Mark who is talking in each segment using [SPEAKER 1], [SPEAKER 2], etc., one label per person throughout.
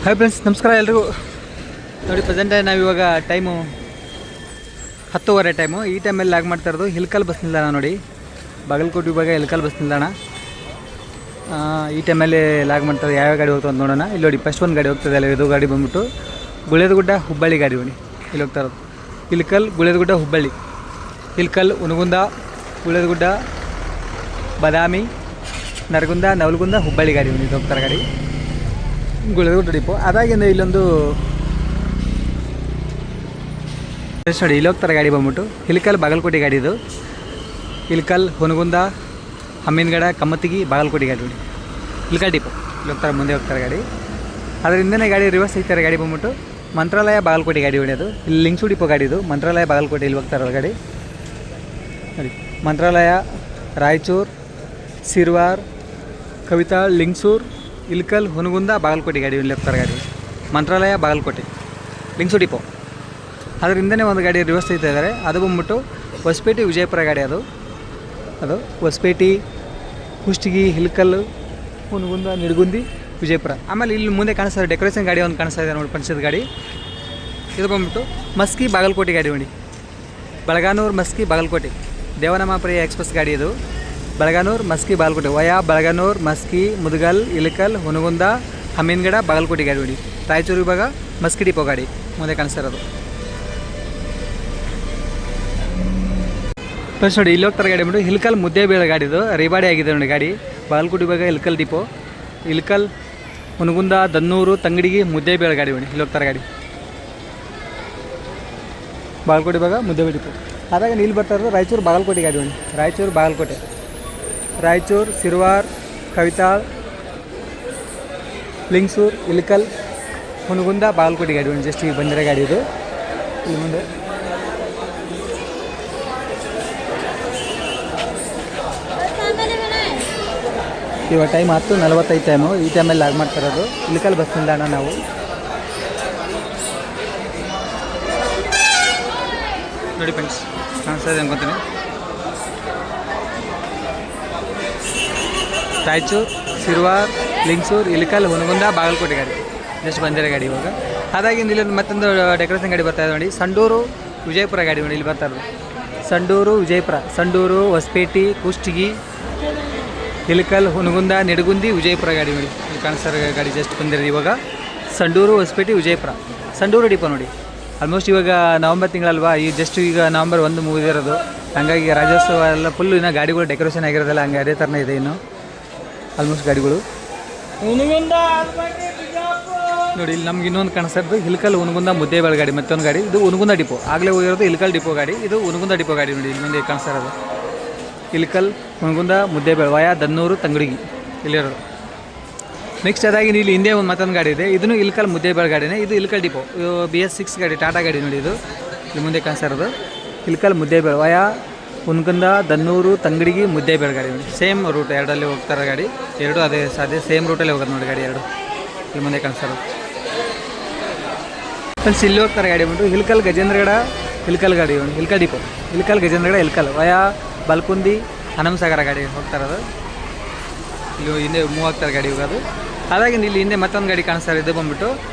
[SPEAKER 1] Hi friends, ನಮಸ್ಕಾರ ಎಲ್ರಿಗೂ. ನೋಡಿ, ಪ್ರೆಸೆಂಟ್ ನಾವಿವಾಗ ಟೈಮು 10:15 ಟೈಮು. ಈ ಟೈಮಲ್ಲಿ ಲಾಗ್ ಮಾಡ್ತಾ ಇರೋದು ಹಿಲ್ಕಲ್ ಬಸ್ ನಿಲ್ದಾಣ. ನೋಡಿ, ಬಾಗಲಕೋಟೆ ವಿಭಾಗ ಹಿಲ್ಕಲ್ ಬಸ್ ನಿಲ್ದಾಣ. ಈ ಟೈಮಲ್ಲಿ ಲಾಗ್ ಮಾಡ್ತಾರೆ. ಯಾವ್ಯಾವ ಗಾಡಿ ಹೋಗ್ತಾ ಅಂತ ನೋಡೋಣ. ಇಲ್ಲಿ ನೋಡಿ, ಫಸ್ಟ್ ಒಂದು ಗಾಡಿ ಹೋಗ್ತದೆ ಅಲ್ಲ. ಇದು ಗಾಡಿ ಬಂದ್ಬಿಟ್ಟು ಗುಳೇದಗುಡ್ಡ ಹುಬ್ಬಳ್ಳಿ ಗಾಡಿ. ನೋಡಿ, ಇಲ್ಲಿ ಹೋಗ್ತಾ ಇರೋದು ಹಿಲ್ಕಲ್ ಗುಳೇದಗುಡ್ಡ ಹುಬ್ಬಳ್ಳಿ. ಹಿಲ್ಕಲ್ ಹುನಗುಂದ ಗುಳೇದಗುಡ್ಡ ಬಾದಾಮಿ ನರಗುಂದ ನವಲಗುಂದ ಹುಬ್ಬಳ್ಳಿ ಗಾಡಿ. ಇದು ಹೋಗ್ತಾರೆ ಗಾಡಿ ಗುಳೇದಗುಡ್ಡ ಡಿಪೋ. ಅದಾಗಿಂದ ಇಲ್ಲೊಂದು ನೋಡಿ, ಇಲ್ಲಿ ಹೋಗ್ತಾರೆ ಗಾಡಿ ಬಂದ್ಬಿಟ್ಟು ಹಿಲ್ಕಲ್ ಬಾಗಲಕೋಟೆ ಗಾಡಿ. ಇದು ಹಿಲ್ಕಲ್ ಹುನಗುಂದ ಹಮ್ಮಿನಗಡ ಕಮ್ಮತ್ತಿಗಿ ಬಾಗಲಕೋಟೆ ಗಾಡಿ. ನೋಡಿ, ಹಿಲ್ಕಲ್ ಡಿಪೋ ಇಲ್ಲಿ ಹೋಗ್ತಾರೆ. ಮುಂದೆ ಹೋಗ್ತಾರೆ ಗಾಡಿ. ಅದರಿಂದನೇ ಗಾಡಿ ರಿವರ್ಸ್ ಐತಾರೆ ಗಾಡಿ ಬಂದ್ಬಿಟ್ಟು ಮಂತ್ರಾಲಯ ಬಾಗಲಕೋಟೆ ಗಾಡಿ. ಹೊಡೆಯೋದು ಇಲ್ಲಿ ಲಿಂಕ್ಸು ಡಿಪೋ ಗಾಡಿ. ಇದು ಮಂತ್ರಾಲಯ ಬಾಗಲಕೋಟೆ ಇಲ್ಲಿ ಹೋಗ್ತಾ ಇರೋದು ಗಾಡಿ. ನೋಡಿ, ಮಂತ್ರಾಲಯ ರಾಯಚೂರು ಸಿರ್ವಾರ್ ಕವಿತಾಳ್ ಲಿಂಗ್ಸೂರು ಇಲ್ಕಲ್ ಹುನಗುಂದ ಬಾಗಲಕೋಟೆ ಗಾಡಿ. ಇಲ್ಲಿ ಹೋಗ್ತಾರೆ ಗಾಡಿ. ಮಂತ್ರಾಲಯ ಬಾಗಲಕೋಟೆ ಲಿಂಗ್ಸು ಡಿಪೋ. ಅದರಿಂದನೇ ಒಂದು ಗಾಡಿ ರಿವರ್ಸ್ ಐತಾ ಇದ್ದಾರೆ. ಅದು ಬಂದ್ಬಿಟ್ಟು ಹೊಸಪೇಟೆ ವಿಜಯಪುರ ಗಾಡಿ. ಅದು ಹೊಸಪೇಟೆ ಕುಷ್ಟಗಿ ಹಿಲ್ಕಲ್ ಹುನಗುಂದ ನಿಡಗುಂದಿ ವಿಜಯಪುರ. ಆಮೇಲೆ ಇಲ್ಲಿ ಮುಂದೆ ಕಾಣಿಸ್ತಾ ಇದೆ ಡೆಕೋರೇಷನ್ ಗಾಡಿ ಒಂದು ಕಾಣಿಸ್ತಾ ಇದೆ ನೋಡಿ, ಪಂಚದ ಗಾಡಿ. ಇದು ಬಂದ್ಬಿಟ್ಟು ಮಸ್ಕಿ ಬಾಗಲಕೋಟೆ ಗಾಡಿ. ನೋಡಿ, ಬೆಳಗಾನೂರು ಮಸ್ಕಿ ಬಾಗಲಕೋಟೆ ದೇವನಮಾಪ್ರಿಯ ಎಕ್ಸ್ಪ್ರೆಸ್ ಗಾಡಿ. ಇದು ಬೆಳಗಾನೂರು ಮಸ್ಕಿ ಬಾಗಲಕೋಟೆ ವಯಾ ಬೆಳಗಾನೂರು ಮಸ್ಕಿ ಮುದಗಲ್ ಇಲಕಲ್ ಹುನಗುಂದ ಹಮ್ಮಿನಗಡ ಬಾಗಲಕೋಟೆ ಗಾಡಿ. ನೋಡಿ, ರಾಯಚೂರು ವಿಭಾಗ ಮಸ್ಕಿ ಡಿಪೋ ಗಾಡಿ ಮುಂದೆ ಕಾಣಿಸ್ತಾ ಇರೋದು. ಫಸ್ಟ್ ನೋಡಿ, ಇಲ್ಲಿ ಹೋಗ್ತಾರೆ ಗಾಡಿ ಬಂದು ಹಿಲ್ಕಲ್ ಮುದ್ದೇಬೇಳೆ ಗಾಡಿ. ಇದು ರಿಬಾಡಿ ಆಗಿದೆ ನೋಡಿ ಗಾಡಿ. ಬಾಗಲಕೋಟೆ ವಿಭಾಗ ಇಲ್ಕಲ್ ಡಿಪೋ. ಇಲ್ಕಲ್ ಹುನಗುಂದ ದನ್ನೂರು ತಂಗಡಿಗೆ ಮುದ್ದೇಬೇಳೆ ಗಾಡಿ. ನೋಡಿ, ಇಲ್ಲಿ ಹೋಗ್ತಾರೆ ಗಾಡಿ. ಬಾಗಲಕೋಟೆ ವಿಭಾಗ ಮುದ್ದೇಬೇಳೆ ಡಿಪೋ. ಅದಾಗ ಇಲ್ಲಿ ಬರ್ತಾ ಇರೋದು ರಾಯಚೂರು ಬಾಗಲಕೋಟೆ ಗಾಡಿ. ನೋಡಿ, ರಾಯಚೂರು ಬಾಗಲಕೋಟೆ ರಾಯಚೂರು ಸಿರ್ವಾರ್ ಕವಿತಾಳ್ ಲಿಂಗ್ಸೂರು ಇಲ್ಕಲ್ ಹುನಗುಂದ ಬಾಗಲಕೋಟೆ ಗಾಡಿ. ಒಂದು ಜಸ್ಟ್ ಈಗ ಬಂದಿರೋ ಗಾಡಿ ಇದು. ಇಲ್ಲಿ ಮುಂದೆ ಇವಾಗ ಟೈಮ್ 10:45 ಟೈಮು. ಈ ಟೈಮಲ್ಲಿ ಲಾಗ್ ಮಾಡ್ತಾ ಇರೋದು ಇಲ್ಕಲ್ ಬಸ್ ನಿಲ್ದಾಣ. ನಾವು ನೋಡಿ ಫ್ರೆಂಡ್ಸ್, ಕಾಣಿಸ್ತಾ ಇದೆ ಅನ್ಕೊತೀನಿ. ರಾಯಚೂರು ಸಿರ್ವಾರ್ ಲಿಂಗ್ಸೂರು ಇಲ್ಕಲ್ ಹುನಗುಂದ ಬಾಗಲಕೋಟೆ ಗಾಡಿ ಜಸ್ಟ್ ಬಂದಿರೋ ಗಾಡಿ ಇವಾಗ. ಅದಾಗಿಂದ ಇಲ್ಲೊಂದು ಮತ್ತೊಂದು ಡೆಕೋರೇಷನ್ ಗಾಡಿ ಬರ್ತಾ ಇದೆ ನೋಡಿ, ಸಂಡೂರು ವಿಜಯಪುರ ಗಾಡಿ. ನೋಡಿ, ಇಲ್ಲಿ ಬರ್ತಾ ಇರೋದು ಸಂಡೂರು ವಿಜಯಪುರ. ಸಂಡೂರು ಹೊಸಪೇಟೆ ಕುಷ್ಟಗಿ ಇಲ್ಕಲ್ ಹುನಗುಂದ ನಿಡಗುಂದಿ ವಿಜಯಪುರ ಗಾಡಿ. ನೋಡಿ, ಇಲ್ಲಿ ಕಾಣಿಸ್ತಾ ಗಾಡಿ ಜಸ್ಟ್ ಬಂದಿರೋದು ಇವಾಗ. ಸಂಡೂರು ಹೊಸಪೇಟೆ ವಿಜಯಪುರ ಸಂಡೂರು ಡಿಪೋ. ನೋಡಿ, ಆಲ್ಮೋಸ್ಟ್ ಇವಾಗ ನವಂಬರ್ ತಿಂಗಳಲ್ವಾ, ಈ ಜಸ್ಟ್ ಈಗ ನವಂಬರ್ 1 ಮುಗಿದಿರೋದು. ಹಂಗಾಗಿ ರಾಜ್ಯೋತ್ಸವ ಎಲ್ಲ ಫುಲ್ಲು ಇನ್ನೂ ಗಾಡಿಗಳು ಡೆಕೋರೇಷನ್ ಆಗಿರೋದಲ್ಲ, ಹಂಗೆ ಅದೇ ಥರನೇ ಇದೆ ಇನ್ನು ಆಲ್ಮೋಸ್ಟ್ ಗಾಡಿಗಳು. ನೋಡಿ, ಇಲ್ಲಿ ನಮ್ಗೆ ಇನ್ನೊಂದು ಕಾಣಿಸ್ತಾ ಇರೋದು ಹಿಲ್ಕಲ್ ಹುನಗುಂದ ಮುದ್ದೇಬೇಳೆ ಗಾಡಿ. ಮತ್ತೊಂದು ಗಾಡಿ ಇದು ಹುನಗುಂದ ಡಿಪೋ. ಆಗಲೇ ಹೋಗಿರೋದು ಇಲ್ಕಲ್ ಡಿಪೋ ಗಾಡಿ. ಇದು ಹುನಗುಂದ ಡಿಪೋ ಗಾಡಿ. ನೋಡಿ, ಇಲ್ಲಿ ಮುಂದೆ ಕಾಣಿಸ್ತಾ ಇರೋದು ಇಲ್ಕಲ್ ಹುನಗುಂದ ಮುದ್ದೇಬೇಳೆ ವಯಾ ದನ್ನೂರು ತಂಗಡಿಗಿ ಇಲ್ಲಿರೋದು. ನೆಕ್ಸ್ಟ್ ಅದಾಗಿ ಇಲ್ಲಿ ಹಿಂದೆ ಒಂದು ಮತ್ತೊಂದು ಗಾಡಿ ಇದೆ. ಇದನ್ನು ಇಲ್ಕಲ್ ಮುದ್ದೇಬೇಳೆ ಗಾಡಿನೇ. ಇದು ಇಲ್ಕಲ್ ಡಿಪೋ. ಇದು BS6 ಗಾಡಿ, ಟಾಟಾ ಗಾಡಿ. ನೋಡಿ, ಇದು ಇಲ್ಲಿ ಮುಂದೆ ಕಾಣಿಸ್ತಾ ಇರೋದು ಇಲ್ಕಲ್ ಮುದ್ದೇಬೇಳೆ ವಯಾ ಹುನಗುಂದ ದನ್ನೂರು ತಂಗಡಿಗಿ ಮುದ್ದೇಬೇಳೆ ಗಾಡಿ. ನೋಡಿ, ಸೇಮ್ ರೂಟ್ ಎರಡಲ್ಲಿ ಹೋಗ್ತಾರೆ ಗಾಡಿ. ಎರಡು ಅದೇ ಸೇಮ್ ರೂಟಲ್ಲಿ ಹೋಗೋದು ನೋಡಿ ಗಾಡಿ ಎರಡು. ಇಲ್ಲಿ ಮುಂದೆ ಕಾಣಿಸ್ತಾ ಇರೋದು ಫ್ರೆಂಡ್ಸ್, ಇಲ್ಲಿ ಹೋಗ್ತಾರೆ ಗಾಡಿ ಬಂದು ಹಿಲ್ಕಲ್ ಗಜೇಂದ್ರಗಡ ಹಿಲ್ಕಲ್ ಗಾಡಿ. ಹಿಲ್ಕಲ್ ಡಿಪೋ ಹಿಲ್ಕಲ್ ಗಜೇಂದ್ರಗಡ ಹಿಲ್ಕಲ್ ವಯಾ ಬಲ್ಕುಂದಿ ಹನುಮಸಾಗರ ಗಾಡಿ ಹೋಗ್ತಾ ಇರೋದು. ಇಲ್ಲಿ ಹಿಂದೆ ಮೂವ್ ಆಗ್ತಾರೆ ಗಾಡಿ ಇವಾಗ. ಅದು ಅದಾಗಿಂದ ಇಲ್ಲಿ ಹಿಂದೆ ಮತ್ತೊಂದು ಗಾಡಿ ಕಾಣಿಸ್ತಾ ಇದೆ. ಇದು ಬಂದ್ಬಿಟ್ಟು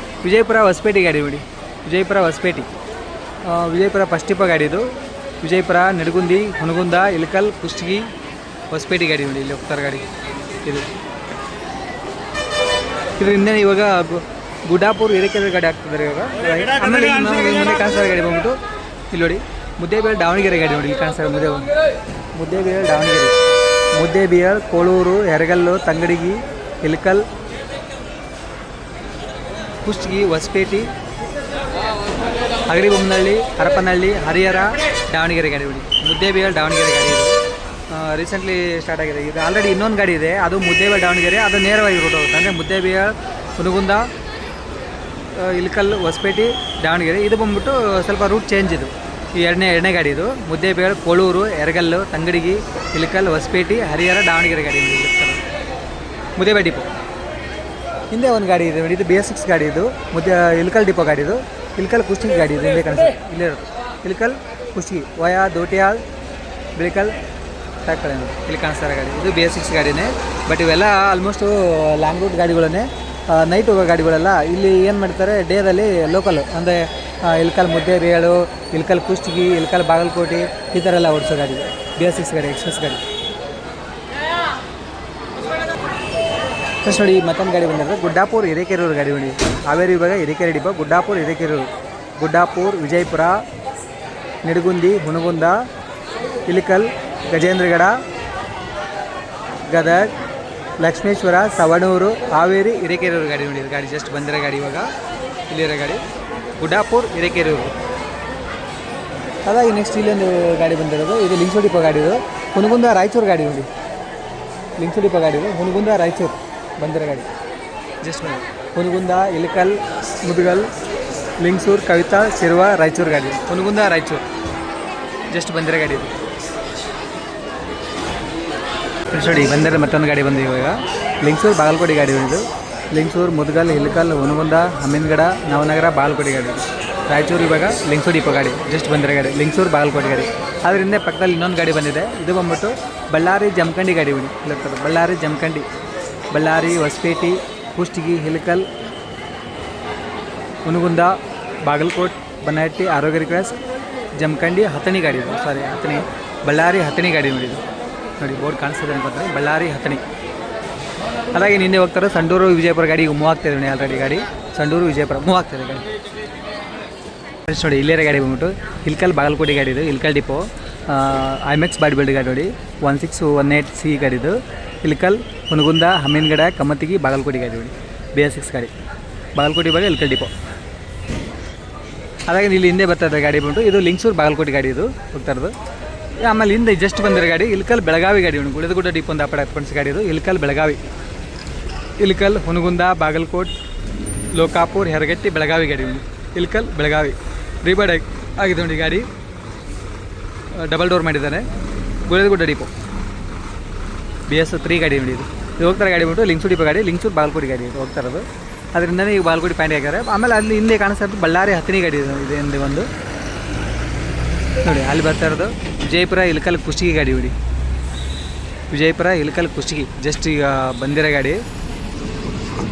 [SPEAKER 1] ವಿಜಯಪುರ ಹೊಸಪೇಟೆ ಗಾಡಿ. ನೋಡಿ, ವಿಜಯಪುರ ಹೊಸಪೇಟೆ ವಿಜಯಪುರ ಫಸ್ಟ್ ಡಿಪೋ ಗಾಡಿ. ಇದು ವಿಜಯಪುರ ನಿಡಗುಂದಿ ಹುನಗುಂದ ಇಲ್ಕಲ್ ಕುಷ್ಟಗಿ ಹೊಸಪೇಟೆ ಗಾಡಿ. ನೋಡಿ, ಇಲ್ಲಿ ಹೋಗ್ತಾರೆ ಗಾಡಿ ಇದು. ಇದರಿಂದ ಇವಾಗ ಗುಡ್ಡಾಪುರ ಹಿರೇಕೆರೆ ಗಾಡಿ ಆಗ್ತಿದ್ದಾರೆ ಇವಾಗ. ಆಮೇಲೆ ಮುಂದೆ ಕಾಣಿಸ್ತಾ ಗಾಡಿ ಬಂದ್ಬಿಟ್ಟು ಇಲ್ಲಿ ನೋಡಿ ಮುದ್ದೇಬೇಳೆ ದಾವಣಗೆರೆ ಗಾಡಿ. ನೋಡಿ, ಇಲ್ಲಿ ಕಾಣಿಸ್ತಾರೆ ಮುದ್ದೇಬೇಳೆ ದಾವಣಗೆರೆ ಮುದ್ದೇಬೇಳೆ ಕೋಳೂರು ಹೆರಗಲ್ಲು ತಂಗಡಿಗಿ ಇಲ್ಕಲ್ ಕುಷ್ಟಗಿ ಹೊಸಪೇಟೆ ಅಗರಿಬೊಮ್ಮನಹಳ್ಳಿ ಹರಪನಹಳ್ಳಿ ಹರಿಹರ ದಾವಣಗೆರೆ ಗಾಡಿ. ನೋಡಿ, ಮುದ್ದೇಬೇಳೆ ದಾವಣಗೆರೆ ಗಾಡಿ. ಇದು ರೀಸೆಂಟ್ಲಿ ಸ್ಟಾರ್ಟ್ ಆಗಿದೆ. ಇದು ಆಲ್ರೆಡಿ ಇನ್ನೊಂದು ಗಾಡಿ ಇದೆ, ಅದು ಮುದ್ದೇಬೇಳೆ ದಾವಣಗೆರೆ. ಅದು ನೇರವಾಗಿ ರೂಟ್ ಹೋಗುತ್ತೆ. ಅಂದರೆ ಮುದ್ದೇಬೇಳೆ ಹುನಗುಂದ ಇಲ್ಕಲ್ ಹೊಸಪೇಟೆ ದಾವಣಗೆರೆ. ಇದು ಬಂದ್ಬಿಟ್ಟು ಸ್ವಲ್ಪ ರೂಟ್ ಚೇಂಜ್. ಇದು ಈ ಎರಡನೇ ಗಾಡಿ. ಇದು ಮುದ್ದೇಬೇಳೆ ಕೋಳೂರು ಹೆರಗಲ್ಲು ತಂಗಡಿಗಿ ಇಲ್ಕಲ್ ಹೊಸಪೇಟೆ ಹರಿಹರ ದಾವಣಗೆರೆ ಗಾಡಿ. ಮುದ್ದೇಬೇಳೆ ಡಿಪೋ. ಹಿಂದೆ ಒಂದು ಗಾಡಿ ಇದೆ ನೋಡಿ, ಇದು BS6 ಗಾಡಿ. ಇದು ಇಲ್ಕಲ್ ಡಿಪೋ ಗಾಡಿ. ಇದು ಇಲ್ಕಲ್ ಕುಷ್ಟಗಿ ಗಾಡಿ. ಇದು ಹಿಂದೆ ಕಾಣಿಸ್ತಾ ಇಲ್ಲೇ ಇರೋದು ಇಲ್ಕಲ್ ಕುಷ್ಟಗಿ ವಯಾ ದೋಟಿಯಾಳ್ ಬಿಳಿಕಲ್ ಇಲ್ಲಿ ಕಾಣಿಸ್ತಾರೆ ಗಾಡಿ. ಇದು BS6 ಗಾಡಿನೇ. ಬಟ್ ಇವೆಲ್ಲ ಆಲ್ಮೋಸ್ಟು ಲಾಂಗ್ ರೂಟ್ ಗಾಡಿಗಳನ್ನೇ. ನೈಟ್ ಹೋಗೋ ಗಾಡಿಗಳೆಲ್ಲ ಇಲ್ಲಿ ಏನು ಮಾಡ್ತಾರೆ ಡೇದಲ್ಲಿ ಲೋಕಲ್ ಅಂದರೆ ಇಲ್ಕಲ್ ಮುದ್ದೇಬೇಳು, ಇಲ್ಕಲ್ ಕುಷ್ಟಗಿ, ಇಲ್ಕಲ್ ಬಾಗಲಕೋಟೆ ಈ ಥರ ಎಲ್ಲ ಓಡಿಸೋ ಗಾಡಿ BS6 ಗಾಡಿ, ಎಕ್ಸ್ಪ್ರೆಸ್ ಗಾಡಿ. ಫಸ್ಟ್ ನೋಡಿ ಮತ್ತೊಂದು ಗಾಡಿ ಬಂದಿರೋದು ಗುಡ್ಡಾಪುರ ಹಿರೇಕೆರೂರು ಗಾಡಿ ನೋಡಿ. ಹಾವೇರಿ ವಿಭಾಗ ಹಿರೇಕೆರೆ ಡಿಪೋ, ಗುಡ್ಡಾಪುರ ಹಿರೇಕೆರೂರು, ಗುಡ್ಡಾಪುರ, ವಿಜಯಪುರ, ನಿಡಗುಂದಿ, ಹುನಗುಂದ, ಇಲಿಕಲ್, ಗಜೇಂದ್ರಗಡ, ಗದಗ್, ಲಕ್ಷ್ಮೇಶ್ವರ, ಸವಣೂರು, ಹಾವೇರಿ, ಹಿರೇಕೆರೂರು ಗಾಡಿ ನೋಡಿ. ಗಾಡಿ ಜಸ್ಟ್ ಬಂದಿರೋ ಗಾಡಿ ಇವಾಗ ಇಲ್ಲಿರೋ ಗಾಡಿ ಗುಡ್ಡಾಪುರ ಹಿರೇಕೆರೂರು. ಅದಾಗಿ ನೆಕ್ಸ್ಟ್ ಇಲ್ಲೊಂದು ಗಾಡಿ ಬಂದಿರೋದು, ಇದು ಲಿಂಗ್ಸೂಡಿಪೋ ಗಾಡಿ. ಇದು ಹುನಗುಂದ ರಾಯಚೂರು ಗಾಡಿ ನೋಡಿ. ಲಿಂಗ್ಸೂಡಿಪೋ ಗಾಡಿ ಇದು ಹುನಗುಂದ ರಾಯಚೂರು ಬಂದಿರೋ ಗಾಡಿ ಜಸ್ಟ್ ನೋಡಿ. ಹುನಗುಂದ, ಇಲಿಕಲ್, ಮುದಗಲ್, ಲಿಂಗ್ಸೂರು, ಕವಿತಾ, ಶಿರ್ವ, ರಾಯಚೂರು ಗಾಡಿ. ಹುನಗುಂದ ರಾಯಚೂರು ಜಸ್ಟ್ ಬಂದಿರೋ ಗಾಡಿ ಇದು. ನೋಡಿ ಬಂದಿರೋ ಮತ್ತೊಂದು ಗಾಡಿ ಬಂದು ಇವಾಗ ಲಿಂಗ್ಸೂರು ಬಾಗಲಕೋಟೆ ಗಾಡಿ ಇದು. ಲಿಂಗ್ಸೂರು, ಮುದಗಲ್, ಇಲಿಕಲ್, ಹುನಗುಂದ, ಹಮ್ಮಿನಗಡ, ನವನಗರ, ಬಾಗಲಕೋಟೆ ಗಾಡಿ. ರಾಯಚೂರು ಇವಾಗ ಲಿಂಗ್ಸೂರು ಡಿಪೋ ಗಾಡಿ ಜಸ್ಟ್ ಬಂದಿರೋ ಗಾಡಿ ಲಿಂಗ್ಸೂರು ಬಾಗಲಕೋಟೆ ಗಾಡಿ. ಅದರಿಂದ ಪಕ್ಕದಲ್ಲಿ ಇನ್ನೊಂದು ಗಾಡಿ ಬಂದಿದೆ. ಇದು ಬಂದ್ಬಿಟ್ಟು ಬಳ್ಳಾರಿ ಜಮಖಂಡಿ ಗಾಡಿ ಬಿಡಿ ಇಲ್ಲಿರ್ತದೆ. ಬಳ್ಳಾರಿ ಜಮಖಂಡಿ, ಬಳ್ಳಾರಿ, ಹೊಸಪೇಟೆ, ಕುಷ್ಟಗಿ, ಹಿಲಕಲ್, ಹುನಗುಂದ, ಬಾಗಲಕೋಟೆ, ಬನಹಟ್ಟಿ, ಆರೋಗ್ಯ ಕ್ರಾಸ್, ಜಮಖಂಡಿ, ಹತ್ತಣಿ ಗಾಡಿ ಇದು. ಹತ್ತಣಿ, ಬಳ್ಳಾರಿ ಹತ್ತಣಿ ಗಾಡಿ ನೋಡಿದ್ದು ನೋಡಿ. ಬೋರ್ಡ್ ಕಾಣಿಸ್ತದೆ ಅನ್ಕೋತಾರೆ, ಬಳ್ಳಾರಿ ಹತ್ತಣಿ. ಅದಾಗಿ ನಿನ್ನೆ ಹೋಗ್ತಾರೆ ಸಂಡೂರು ವಿಜಯಪುರ ಗಾಡಿ ಮೂವ್ ಆಗ್ತಾಯಿದೆ ನೋಡಿ. ಆಲ್ರೆಡಿ ಗಾಡಿ ಸಂಡೂರು ವಿಜಯಪುರ ಮೂವ್ ಆಗ್ತಾಯಿದೆ ಗಾಡಿ. ನೋಡಿ ಇಲ್ಲೇರ ಗಾಡಿ ಬಂದ್ಬಿಟ್ಟು ಇಲ್ಕಲ್ ಬಾಗಲಕೋಟೆ ಗಾಡಿ ಇದು. Ilkal depot, IMAX body build ಗಾಡಿ ನೋಡಿ. 1618C ಗಾಡಿದು. ಇಲ್ಕಲ್, ಹುನಗುಂದ, ಹಮ್ಮಿನಗಡ, ಕಮ್ಮತಿಗಿ, ಬಾಗಲಕೋಟೆ ಗಾಡಿ ನೋಡಿ. BS6 ಗಾಡಿ ಬಾಗಲಕೋಟೆ ಬಗ್ಗೆ ಇಲ್ಕಲ್ ಡಿಪೋ. ಅದಾಗಿ ಇಲ್ಲಿ ಹಿಂದೆ ಬರ್ತಾಯಿದೆ ಗಾಡಿ ಬಂದ್ಬಿಟ್ಟು ಇದು ಲಿಂಗ್ಸೂರು ಬಾಗಲಕೋಟೆ ಗಾಡಿ ಇದು ಹೋಗ್ತಾ ಇರೋದು. ಆಮೇಲೆ ಹಿಂದೆ ಜಸ್ಟ್ ಬಂದಿರೋ ಗಾಡಿ ಇಲ್ಕಲ್ ಬೆಳಗಾವಿ ಗಾಡಿ ನೋಡಿ. ಗುಳದಗುಡ್ಡ ಡಿಪೋ ಒಂದು ಅಪಡ ಹತ್ಕೊಂಡು ಗಾಡಿ ಇದು. ಇಲ್ಕಲ್ ಬೆಳಗಾವಿ, ಇಲ್ಕಲ್, ಹುನಗುಂದ, ಬಾಗಲಕೋಟೆ, ಲೋಕಾಪುರ್, ಹೆರಗಟ್ಟಿ, ಬೆಳಗಾವಿ ಗಾಡಿ ನೋಡಿ. ಇಲ್ಕಲ್ ಬೆಳಗಾವಿ ರೀಬಾರ್ಡ್ ಆಗಿದೆ ನೋಡಿ ಗಾಡಿ. ಡಬಲ್ ಡೋರ್ ಮಾಡಿದ್ದಾರೆ. ಗುಳದಗುಡ್ಡ ಡಿಪೋ BS3 ಗಾಡಿ ನೋಡಿ. ಇದು ಹೋಗ್ತಾರೆ ಗಾಡಿ ಬಿಟ್ಟು ಲಿಂಗ್ಸೂರು ಡಿಪೋ ಗಾಡಿ, ಲಿಂಗ್ಸೂರು ಬಾಗಲಕೋಟೆ ಗಾಡಿ ಇದು ಹೋಗ್ತಾ ಇರೋದು. ಅದರಿಂದನೇ ಈಗ ಬಾಗಲಕೋಟೆ ಪ್ಯಾಂಟ್ ಹಾಕ್ಯಾರೆ. ಆಮೇಲೆ ಅಲ್ಲಿ ಹಿಂದೆ ಕಾಣಿಸ್ತಾ ಇರೋದು ಬಳ್ಳಾರಿ ಹತ್ತಣಿ ಗಾಡಿ ಇದೆ ಹಿಂದೆ ಒಂದು ನೋಡಿ. ಅಲ್ಲಿ ಬರ್ತಾ ಇರೋದು ವಿಜಯಪುರ, ಇಲ್ಕಲ್, ಕುಷ್ಟಗಿ ಗಾಡಿ ನೋಡಿ. ವಿಜಯಪುರ, ಇಲ್ಕಲ್, ಕುಷ್ಟಗಿ ಜಸ್ಟ್ ಈಗ ಬಂದಿರೋ ಗಾಡಿ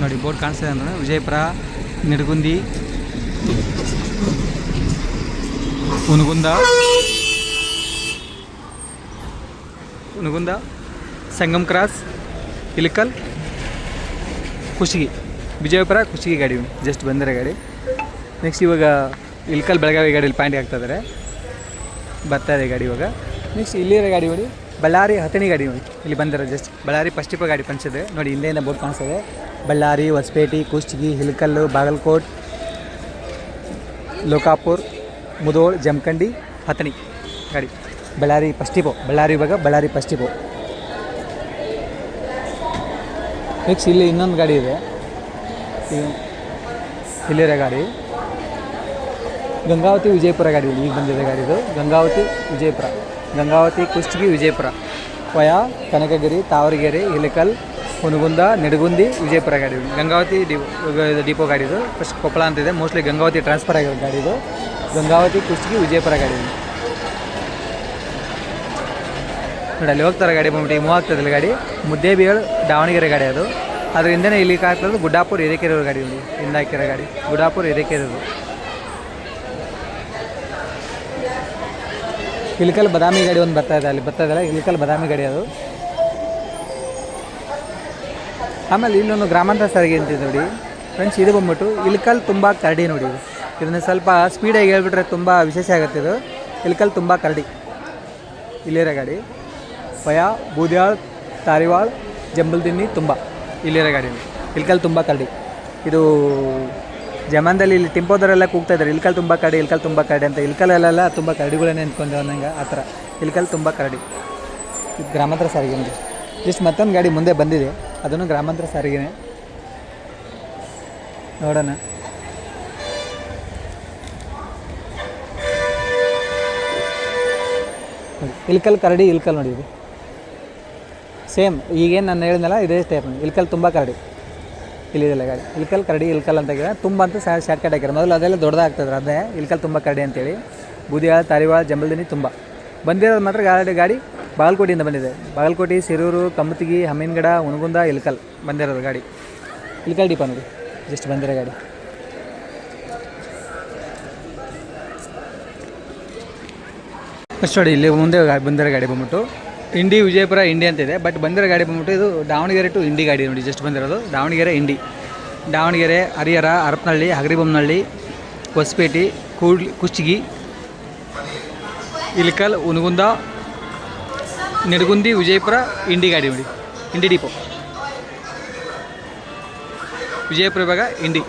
[SPEAKER 1] ನೋಡಿ. ಬೋರ್ಡ್ ಕಾಣಿಸ್ತಾ ಇದೆ ಅಂದರೆ ವಿಜಯಪುರ, ನಿಡಗುಂದಿ, ಹುನಗುಂದ, ಸಂಗಮ್ ಕ್ರಾಸ್, ಇಲ್ಕಲ್, ಕುಷ್ಟಗಿ, ವಿಜಯಪುರ, ಕುಷ್ಟಗಿ ಗಾಡಿ ಜಸ್ಟ್ ಬಂದಿರೋ ಗಾಡಿ. ನೆಕ್ಸ್ಟ್ ಇವಾಗ ಇಲ್ಕಲ್ ಬೆಳಗಾವಿ ಗಾಡಿಯಲ್ಲಿ ಪ್ಯಾಂಟ್ ಹಾಕ್ತಾಯಿದ್ದಾರೆ. ಬರ್ತಾ ಇದೆ ಗಾಡಿ ಇವಾಗ. ನೆಕ್ಸ್ಟ್ ಇಲ್ಲಿರೋ ಗಾಡಿ ನೋಡಿ ಬಳ್ಳಾರಿ ಹತ್ತಣಿ ಗಾಡಿ ನೋಡಿ. ಇಲ್ಲಿ ಬಂದಿರೋ ಜಸ್ಟ್ ಬಳ್ಳಾರಿ ಫಸ್ಟ್ ಡಿಪೋ ಗಾಡಿ ಪಂಚಿದೆ ನೋಡಿ. ಹಿಂದೆಯಿಂದ ಬೋರ್ಡ್ ಕಾಣಿಸ್ತದೆ. ಬಳ್ಳಾರಿ, ಹೊಸಪೇಟೆ, ಕುಷ್ಟಗಿ, ಹಿಲಕಲ್ಲು, ಬಾಗಲಕೋಟೆ, ಲೋಕಾಪುರ್, ಮುಧೋಳ್, ಜಮಖಂಡಿ, ಹತ್ತಣಿ ಗಾಡಿ. ಬಳ್ಳಾರಿ ಫಸ್ಟ್ ಡಿಪೋ, ಬಳ್ಳಾರಿ ಇವಾಗ ಬಳ್ಳಾರಿ ಫಸ್ಟ್ ಡಿಪೋ. ನೆಕ್ಸ್ಟ್ ಇಲ್ಲಿ ಇನ್ನೊಂದು ಗಾಡಿ ಇದೆ. ಇಲ್ಲಿರೋ ಗಾಡಿ ಗಂಗಾವತಿ ವಿಜಯಪುರ ಗಾಡಿ ಈಗ ಬಂದಿದೆ ಗಾಡಿ ಇದು. ಗಂಗಾವತಿ ವಿಜಯಪುರ, ಗಂಗಾವತಿ, ಕುಷ್ಟಗಿ, ವಿಜಯಪುರ, ವಯಾ ಕನಕಗಿರಿ, ತಾವರಗೆರೆ, ಇಲಿಕಲ್, ಹುನಗುಂದ, ನಿಡಗುಂದಿ, ವಿಜಯಪುರ ಗಾಡಿ. ಗಂಗಾವತಿ ಡಿಪೋ ಗಾಡಿ ಇದು. ಫಸ್ಟ್ ಕೊಪ್ಪಳ ಅಂತಿದೆ, ಮೋಸ್ಟ್ಲಿ ಗಂಗಾವತಿ ಟ್ರಾನ್ಸ್ಫರ್ ಆಗಿರೋ ಗಾಡಿ ಇದು. ಗಂಗಾವತಿ, ಕುಷ್ಟಗಿ, ವಿಜಯಪುರ ಗಾಡಿ ನೋಡಿ. ಅಲ್ಲಿ ಹೋಗ್ತಾರೆ ಗಾಡಿ ಬಂದ್ಬಿಟ್ಟು ಮೂವ್ ಆಗ್ತದಿಲ್ಲ ಗಾಡಿ. ಮುದ್ದೇಬೇಳು, ದಾವಣಗೆರೆ ಗಾಡಿ ಅದು. ಅದರಿಂದನೇ ಇಲ್ಲಿ ಹಾಕ್ತದೆ ಗುಡ್ಡಾಪುರ ಹಿರೇಕೆರೂರು ಗಾಡಿ ನೋಡಿ. ಹಿಂದೆ ಹಾಕಿರೋ ಗಾಡಿ ಗುಡ್ಡಾಪುರ ಹಿರೇಕೆರೂರು. ಇಲ್ಕಲ್ ಬದಾಮಿ ಗಾಡಿ ಒಂದು ಬರ್ತಾ ಇದೆ, ಅಲ್ಲಿ ಬರ್ತಾ ಇದೆಯಲ್ಲ ಇಲ್ಕಲ್ ಬದಾಮಿ ಗಾಡಿ ಅದು. ಆಮೇಲೆ ಇಲ್ಲೊಂದು ಗ್ರಾಮಾಂತರ ಸಾರಿಗೆ ಅಂತಿದೆ ನೋಡಿ ಫ್ರೆಂಡ್ಸ್. ಇದು ಬಂದ್ಬಿಟ್ಟು ಇಲ್ಕಲ್ ತುಂಬ ಕರಡಿ ನೋಡಿ. ಇದನ್ನು ಸ್ವಲ್ಪ ಸ್ಪೀಡಾಗಿ ಹೇಳ್ಬಿಟ್ರೆ ತುಂಬ ವಿಶೇಷ ಆಗುತ್ತೆ ಇದು. ಇಲ್ಕಲ್ ತುಂಬ ಕರಡಿ ಇಲ್ಲಿರೋ ಗಾಡಿ. ಪಯಾ, ಬೂದ್ಯಾಳ್, ತಾರಿವಾಳ್, ಜಂಬಲ್ದಿನ್ನಿ, ತುಂಬ ಇಲ್ಲಿರೋ ಗಾಡಿ. ಇಲ್ಕಲ್ ತುಂಬ ಕರಡಿ ಇದು ಜಮಾನದಲ್ಲಿ ಇಲ್ಲಿ ಟಿಂಪೋದವರೆಲ್ಲ ಕೂಗ್ತಾ ಇದ್ದಾರೆ ಇಲ್ಕಲ್ ತುಂಬ ಕರಡಿ, ಇಲ್ಕಲ್ ತುಂಬ ಕರಡಿ ಅಂತ. ಇಲ್ಕಲ್ಲೆಲ್ಲ ತುಂಬ ಕರಡಿಗಳನ್ನೇ ನಿಂತ್ಕೊಂಡು ಅನ್ನಂಗೆ ಆ ಥರ. ಇಲ್ಕಲ್ ತುಂಬ ಕರಡಿ. ಇದು ಗ್ರಾಮಾಂತರ ಸಾರಿಗೆ ನೋಡಿ. ಜಸ್ಟ್ ಮತ್ತೊಂದು ಗಾಡಿ ಮುಂದೆ ಬಂದಿದೆ, ಅದನ್ನು ಗ್ರಾಮಾಂತರ ಸಾರಿಗೆನೇ ನೋಡೋಣ. ಇಲ್ಕಲ್ ಕರಡಿ, ಇಲ್ಕಲ್ ನೋಡಿ. ಇದು ಸೇಮ್ ಈಗೇನು ನಾನು ಹೇಳಿದ್ನಲ್ಲ ಇದೇ ಟೈಪ್. ಇಲ್ಕಲ್ ತುಂಬ ಕರಡಿ ಇಲ್ಲಿದೆಲ್ಲ ಗಾಡಿ. ಇಲ್ಕಲ್ ಕರಡಿ, ಇಲ್ಕಲ್ ಅಂತ ತುಂಬ ಅಂತ ಶಾರ್ಟ್ಕಟ್ ಹಾಕಿರೋ. ಮೊದಲು ಅದೆಲ್ಲ ದೊಡ್ಡದಾಗ್ತದೆ, ಅದೇ ಇಲ್ಕಲ್ ತುಂಬ ಕರಡಿ ಅಂತೇಳಿ. ಬೂದಿಯಾಳ, ತಾರಿವಾಳ, ಜಂಬಲ್ದಿನಿ ತುಂಬ ಬಂದಿರೋದು ಮಾತ್ರ ಗಾಡಿ ಬಾಗಲಕೋಟೆಯಿಂದ ಬಂದಿದೆ. ಬಾಗಲಕೋಟೆ, ಸಿರೂರು, ಕಮ್ಮತಿಗಿ, ಹಮ್ಮಿನಗಡ, ಹುನಗುಂದ, ಇಲ್ಕಲ್ ಬಂದಿರೋದು ಗಾಡಿ. ಇಲ್ಕಲ್ ಡಿಪೋ ನೋಡಿ ಜಸ್ಟ್ ಬಂದಿರೋ ಗಾಡಿ. ಫಸ್ಟ್ ನೋಡಿ ಇಲ್ಲಿ ಮುಂದೆ ಬಂದಿರೋ ಗಾಡಿ ಬಂದ್ಬಿಟ್ಟು ಇಂಡಿ ವಿಜಯಪುರ ಇಂಡಿ ಅಂತಿದೆ. ಬಟ್ ಬಂದಿರೋ ಗಾಡಿ ಬಂದ್ಬಿಟ್ಟು ಇದು ದಾವಣಗೆರೆ ಟು ಇಂಡಿ ಗಾಡಿ ನೋಡಿ ಜಸ್ಟ್ ಬಂದಿರೋದು. ದಾವಣಗೆರೆ ಇಂಡಿ, ದಾವಣಗೆರೆ, ಹರಿಹರ, ಹರಪನಹಳ್ಳಿ, ಹಗರಿಬೊಮ್ಮನಹಳ್ಳಿ, ಹೊಸಪೇಟೆ, ಕುಷ್ಟಗಿ, ಇಲ್ಕಲ್, ಹುನಗುಂದ, ನಿಡಗುಂದಿ, ವಿಜಯಪುರ ಇಂಡಿ ಗಾಡಿ ನೋಡಿ. ಇಂಡಿ ಡಿಪೋ ವಿಜಯಪುರ ಇವಾಗ ಇಂಡಿ.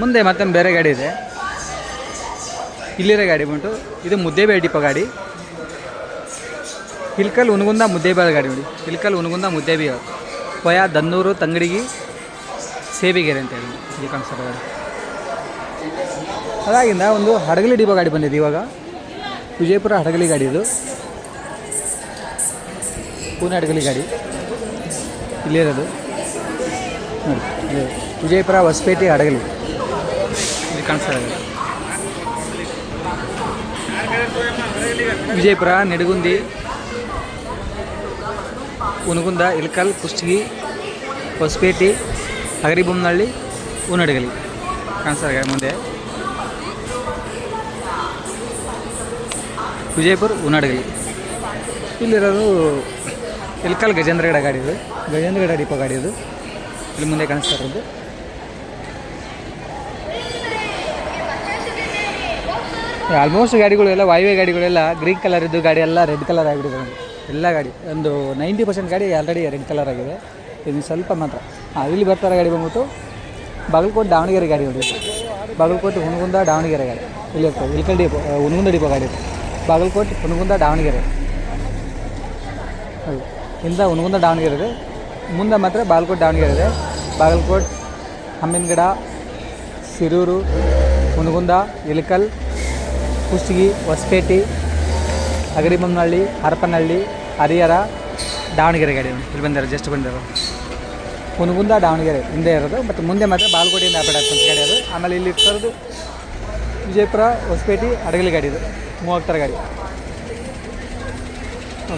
[SPEAKER 1] ಮುಂದೆ ಮತ್ತೊಂದು ಬೇರೆ ಗಾಡಿ ಇದೆ, ಇಲ್ಲಿರೋ ಗಾಡಿ ಬಂತು ಇದು ಮುದ್ದೇಬೇಳೆ ಡಿಪೋ ಗಾಡಿ. ಇಲ್ಕಲ್, ಹುನಗುಂದ, ಮುದ್ದೇಬೇಳೆ ಗಾಡಿ ನೋಡಿ. ಇಲ್ಕಲ್, ಹುನಗುಂದ, ಮುದ್ದೇಬೇಳೆ ವಯ ದನ್ನೂರು, ತಂಗಡಿಗಿ, ಸೇವಿಗೆರೆ ಅಂತ ಹೇಳಿ ಇಲ್ಲಿ ಕಾಣಿಸ್ತಾರೆ ಗಾಡಿ. ಅದಾಗಿಂದ ಒಂದು ಹಡಗಲಿ ಡಿಪೋ ಗಾಡಿ ಬಂದಿದೆ ಇವಾಗ. ವಿಜಯಪುರ ಹಡಗಲಿ ಗಾಡಿ ಇದು, ಪೂನೆ ಹಡಗಲಿ ಗಾಡಿ ಇಲ್ಲಿರೋದು ನೋಡಿ. ವಿಜಯಪುರ ಹೊಸಪೇಟೆ ಹಡಗಲಿ ಇಲ್ಲಿ ಕಾಣಿಸ್ತಾರೆ. ವಿಜಯಪುರ, ನಿಡಗುಂದಿ, ಹುನಗುಂದ, ಇಲ್ಕಲ್, ಕುಷ್ಟಗಿ, ಹೊಸಪೇಟೆ, ಹಗರಿಬೊಮ್ಮನಹಳ್ಳಿ, ಹೂನಡಗಲಿ ಕಾಣಿಸ್ತಾರೆ ಮುಂದೆ. ವಿಜಯಪುರ, ಹೂನಡಗಲಿ. ಇಲ್ಲಿರೋದು ಇಲ್ಕಲ್ ಗಜೇಂದ್ರಗಡ ಗಾಡಿ ಇದು, ಗಜೇಂದ್ರಗಡ ಡಿಪೋ ಗಾಡಿ ಇದು ಇಲ್ಲಿ ಮುಂದೆ ಕಾಣಿಸ್ತಾ ಇರೋದು. ಆಲ್ಮೋಸ್ಟ್ ಗಾಡಿಗಳೆಲ್ಲ ವಾಯುವೆ ಗಾಡಿಗಳೆಲ್ಲ ಗ್ರೀನ್ ಕಲರ್ ಇದ್ದು ಗಾಡಿ ಎಲ್ಲ ರೆಡ್ ಕಲರ್ ಆಗಿಬಿಟ್ಟಿದೆ ಎಲ್ಲ ಗಾಡಿ. ಒಂದು 90% ಗಾಡಿ ಆಲ್ರೆಡಿ ರೆಡ್ ಕಲರ್ ಆಗಿದೆ, ಇನ್ನು ಸ್ವಲ್ಪ ಮಾತ್ರ. ಇಲ್ಲಿ ಬರ್ತಾರ ಗಾಡಿ ಬಂದ್ಬಿಟ್ಟು ಬಾಗಲಕೋಟೆ ದಾವಣಗೆರೆ ಗಾಡಿ ನೋಡಿ. ಬಾಗಲಕೋಟೆ, ಹುನಗುಂದ, ದಾವಣಗೆರೆ ಗಾಡಿ ಇಲ್ಲಿ ಹೋಗ್ತದೆ. ಇಲ್ಕಲ್ ಡಿಪೋ, ಹುನಗುಂದ ಡಿಪೋ ಗಾಡಿ. ಬಾಗಲಕೋಟೆ, ಹುನಗುಂದ, ದಾವಣಗೆರೆ ಹೌದು. ಇಂದ ಹುನಗುಂದ ದಾವಣಗೆರೆ ಇದೆ, ಮುಂದೆ ಮಾತ್ರ ಬಾಗಲಕೋಟೆ ದಾವಣಗೆರೆ ಇದೆ. ಬಾಗಲಕೋಟೆ, ಹಮ್ಮಿನಗಡ, ಸಿರೂರು, ಹುನಗುಂದ, ಇಲ್ಕಲ್, ಕುಷ್ಟಗಿ, ಹೊಸಪೇಟೆ, ಹಗರಿಬೊಮ್ಮನಹಳ್ಳಿ, ಹರಪನಹಳ್ಳಿ, ಹರಿಹರ, ದಾವಣಗೆರೆ ಗಾಡಿ ಇಲ್ಲಿ ಬಂದಿರೋ ಜಸ್ಟ್ ಬಂದಿರೋ. ಹುನಗುಂದ, ದಾವಣಗೆರೆ ಹಿಂದೆ ಇರೋದು, ಮತ್ತು ಮುಂದೆ ಮಾತ್ರ ಬಾಗಲಕೋಟೆಯಿಂದ ಅಪೇಟ್ ಆಗ್ತಂತ ಗಾಡಿ ಅದು. ಆಮೇಲೆ ಇಲ್ಲಿ ಇರ್ತಾರದು ವಿಜಯಪುರ, ಹೊಸಪೇಟೆ, ಹಡಗಲಿ ಗಾಡಿ ಇದು ಮೂವತ್ತರ ಗಾಡಿ.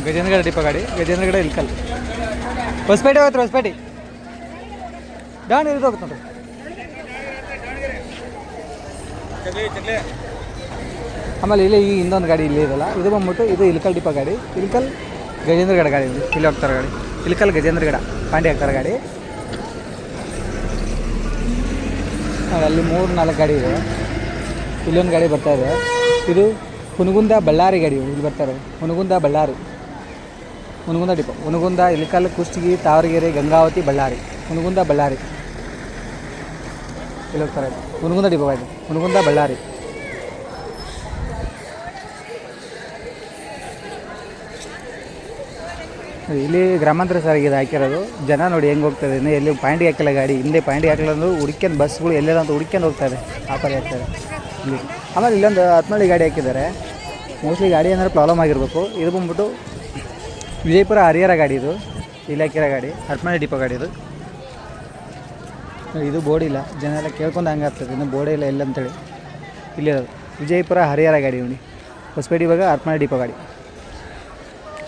[SPEAKER 1] ಗಜೇಂದ್ರಗಡ ಡಿಪೋ ಗಾಡಿ, ಗಜೇಂದ್ರಗಡ, ಇಲ್ಕಲ್, ಹೊಸಪೇಟೆ ಹೋಗ್ತಾರೆ. ಹೊಸಪೇಟೆ ದಾವಣಗೆರೆ ಹೋಗುತ್ತೆ ನೋಡ್ರಿ. ಆಮೇಲೆ ಇಲ್ಲಿ ಈ ಇನ್ನೊಂದು ಗಾಡಿ ಇಲ್ಲಿ ಇದಲ್ಲ, ಇದು ಬಂದ್ಬಿಟ್ಟು ಇದು ಇಲ್ಕಲ್ ಡಿಪೋ ಗಾಡಿ. ಇಲ್ಕಲ್ ಗಜೇಂದ್ರಗಡ ಗಾಡಿ ಇಲ್ಲಿ ಹೋಗ್ತಾರೆ ಗಾಡಿ. ಇಲ್ಕಲ್ ಗಜೇಂದ್ರಗಡ ಪಾಂಡಿ ಹಾಕ್ತಾರೆ ಗಾಡಿ. ಅಲ್ಲಿ 3-4 ಗಾಡಿ ಇದೆ. ಇಲ್ಲೊಂದು ಗಾಡಿ ಬರ್ತಾ ಇದೆ, ಇದು ಹುನಗುಂದ ಬಳ್ಳಾರಿ ಗಾಡಿ ಇಲ್ಲಿ ಬರ್ತಾರೆ. ಹುನಗುಂದ ಬಳ್ಳಾರಿ, ಹುನಗುಂದ ಡಿಪೋ, ಹುನಗುಂದ, ಇಲ್ಕಲ್, ಕುಷ್ಟಗಿ, ತಾವರಗೆರೆ, ಗಂಗಾವತಿ, ಬಳ್ಳಾರಿ, ಹುನಗುಂದ ಬಳ್ಳಾರಿ ಇಲ್ಲಿ ಹೋಗ್ತಾರೆ. ಹುನಗುಂದ ಡಿಪೋ ಗಾಡಿ, ಹುನಗುಂದ ಬಳ್ಳಾರಿ. ಇಲ್ಲಿ ಗ್ರಾಮಾಂತರ ಸಾರಿಗೆ ಹಾಕಿರೋದು. ಜನ ನೋಡಿ ಹೆಂಗೆ ಹೋಗ್ತದೆ, ಇನ್ನೂ ಎಲ್ಲಿ ಪಾಯಿಂಟಿಗೆ ಹಾಕಿಲ್ಲ ಗಾಡಿ. ಹಿಂದೆ ಪಾಯಿಂಟಿಗೆ ಹಾಕಿಲ್ಲ ಅಂದರೂ ಹುಡ್ಕೊಂಡು ಬಸ್ಗಳು ಎಲ್ಲೆಲ್ಲ ಅಂತ ಹುಡ್ಕೊಂಡು ಹೋಗ್ತಾಯಿದೆ, ಆ ಥರ ಆಗ್ತಾಯಿದೆ ಇಲ್ಲಿ. ಆಮೇಲೆ ಇಲ್ಲೊಂದು ಹತ್ತನಹಳ್ಳಿ ಗಾಡಿ ಹಾಕಿದ್ದಾರೆ. ಮೋಸ್ಟ್ಲಿ ಗಾಡಿ ಏನಾದ್ರು ಪ್ರಾಬ್ಲಮ್ ಆಗಿರಬೇಕು. ಇದು ಬಂದ್ಬಿಟ್ಟು ವಿಜಯಪುರ ಹರಿಹರ ಗಾಡಿ ಇದು, ಇಲ್ಲಿ ಹಾಕಿರೋ ಗಾಡಿ. ಹರಪನಹಳ್ಳಿ ಡಿಪೋ ಗಾಡಿ ಇದು. ಇದು ಬೋರ್ಡ್ ಇಲ್ಲ, ಜನ ಎಲ್ಲ ಕೇಳ್ಕೊಂಡು ಹಂಗೆ ಆಗ್ತದೆ, ಇನ್ನೂ ಬೋರ್ಡೇ ಇಲ್ಲ ಎಲ್ಲ ಅಂತೇಳಿ ಇಲ್ಲಿರೋದು. ವಿಜಯಪುರ ಹರಿಹರ ಗಾಡಿ ನೋಡಿ. ಹೊಸಪೇಟೆ ಇವಾಗ ಹರಪನಹಳ್ಳಿ ಡಿಪೋ ಗಾಡಿ.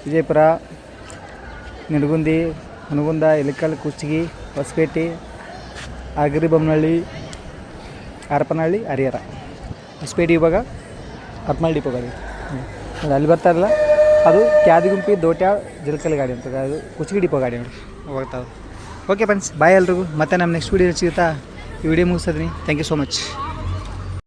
[SPEAKER 1] ವಿಜಯಪುರ, ನಿಡಗುಂದಿ, ಹುನಗುಂದ, ಇಲ್ಕಲ್, ಕುಷ್ಟಗಿ, ಹೊಸಪೇಟೆ, ಹಗರಿಬೊಮ್ಮನಹಳ್ಳಿ, ಹರಪನಹಳ್ಳಿ, ಹರಿಹರ. ಹೊಸಪೇಟೆ ಇವಾಗ ಹರಪನಹಳ್ಳಿ ಡಿಪೋ ಗಾಡಿ. ಅಲ್ಲಿ ಬರ್ತಾರಲ್ಲ ಅದು ಕ್ಯಾದಿಗುಂಪಿ, ದೋಟ್ಯಾಳ್, ಜಲ್ಕಲ್ ಗಾಡಿ ಅಂತ, ಅದು ಕುಷ್ಟಗಿ ಡಿಪೋ ಗಾಡಿ ನೋಡಿ ಹೋಗ್ತಾವೆ. ಓಕೆ ಫ್ರೆಂಡ್ಸ್, ಬಾಯ್ ಎಲ್ರಿಗೂ. ಮತ್ತೆ ನಮ್ಮ ನೆಕ್ಸ್ಟ್ ವೀಡಿಯೋ ಸಿಗುತ್ತಾ. ಈ ವಿಡಿಯೋ ಮುಗಿಸ್ತೀನಿ. Thank you so much.